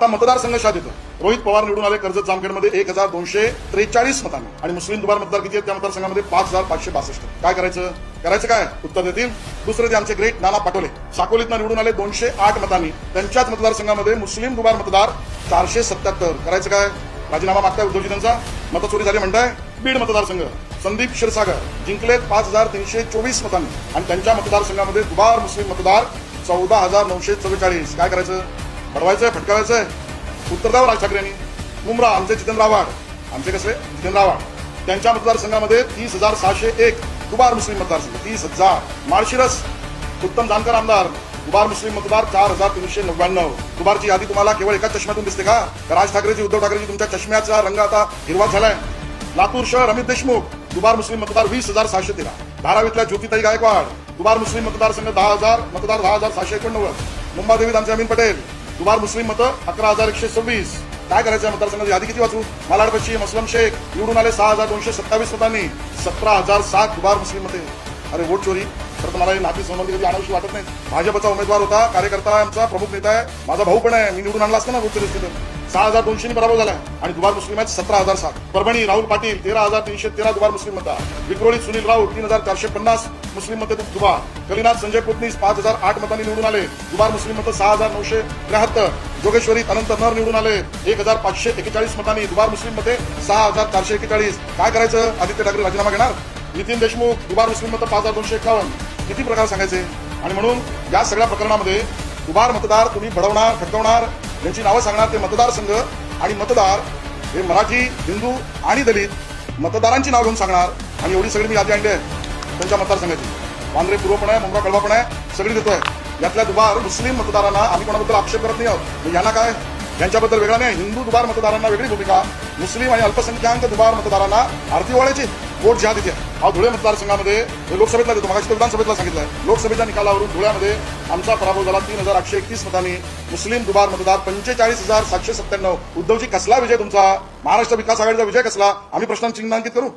आता मतदारसंघ शाद येतो. रोहित पवार निवडून आले कर्जत जामखेडमध्ये 1243 मतांनी आणि मुस्लिम दुबार मतदार किती आहेत त्या मतदारसंघामध्ये 5562. काय करायचं काय उत्तर देतील. दुसरे ते आमचे ग्रेट नाना पाटोले साकोलीतनं निवडून आले 208 मतांनी. त्यांच्याच मतदारसंघामध्ये मुस्लिम दुबार मतदार 477. करायचं काय. राजीनामा मागताय उद्धवजी त्यांचा. मतचोरी झाली म्हणताय. बीड मतदारसंघ संदीप क्षीरसागर जिंकलेत 5324 मतांनी आणि त्यांच्या मतदारसंघामध्ये दुबार मुस्लिम मतदार 14944. काय करायचं. बडवायचंय फटकावायचंय. उत्तर द्यावं राज ठाकरे यांनी. मुंब्रा आमचे जितेंद्र आव्हाड. आमचे कसले जितेंद्र आव्हाड. त्यांच्या मतदारसंघामध्ये 30,601 दुबार मुस्लिम मतदारसंघ 30,000. माळशिरस उत्तम जानकर आमदार दुबार मुस्लिम मतदार 4399. दुबारची यादी तुम्हाला केवळ एकाच चष्म्यातून दिसते का. राज ठाकरेजी उद्धव ठाकरेजी तुमच्या चष्म्याचा रंग आता हिरवा झालाय. लातूर शहर अमित देशमुख दुबार मुस्लिम मतदार 20,613. धारावीतल्या ज्योतिताई गायकवाड दुबार मुस्लिम मतदारसंघ 10,000 मतदार 10,789. मुंबादेवी दामचे अमीन पटेल दुबार मुस्लिम मतं 11,126. काय करायचं मतदारसंघाची यादी किती वाचू. मालाड पश्चिम असलम शेख निवडून आले 6,227 मतांनी 17,007 दुबार मुस्लिम मते. अरे वोट चोरी. तर तुम्हाला नाती संबंधी कधी आणावीशी वाटत नाही. भाजपचा उमेदवार होता, कार्यकर्ता आहे, आमचा प्रमुख नेता आहे, माझा भाऊ पण आहे. मी निवडून आणला असता ना वोट चोरी. 6,200 पराभव झाला आणि दुबार मुस्लिम आहेत 17,007. परभणी राहुल पाटील 13,313 दुबार मुस्लिम मतदार. विक्रोळीत सुनील राऊत 3,450 मुस्लिम मते दुबार. कलिनाथ संजय पुतनीस 5,008 मतांनी निवडून आले दुबार मुस्लिम मतं 6,973. जोगेश्वरीत अनंत नर निवडून आले 1,541 मतांनी दुबार मुस्लिम मते 6,441. काय करायचं. आदित्य ठाकरे राजीनामा घेणार. नितीन देशमुख दुबार मुस्लिम मतं 5,251. किती प्रकार सांगायचे. आणि म्हणून या सगळ्या प्रकरणामध्ये दुबार मतदार तुम्ही बडवणार फटकवणार यांची नावं सांगणार. ते मतदारसंघ आणि मतदार हे मराठी हिंदू आणि दलित मतदारांची नाव घेऊन सांगणार. आणि एवढी सगळी मी यादी आणली आहे त्यांच्या मतदारसंघाची. वांद्रे पूर्व पण आहे, मुंब्रा कळवा पण आहे, सगळी देतोय. यातल्या दुबार मुस्लिम मतदारांना आम्ही कोणाबद्दल आक्षेप करत नाही आहोत. यांना काय यांच्याबद्दल वेगळा नाही. हिंदू दुबार मतदारांना वेगळी भूमिका, मुस्लिम आणि अल्पसंख्याक दुबार मतदारांना आरती ओवाळायची. वोट ज्या तिथे हा धुळे मतदारसंघामध्ये लोकसभेतला देतो. मगाशी विधानसभेतला सांगितलंय. लोकसभेच्या निकालावरून धुळ्यामध्ये आमचा पराभव झाला 3,831 मतांनी. मुस्लिम दुबार मतदार 45,797. उद्धवजी कसला विजय तुमचा. महाराष्ट्र विकास आघाडीचा विजय कसला. आम्ही प्रश्न चिन्हांकित करू.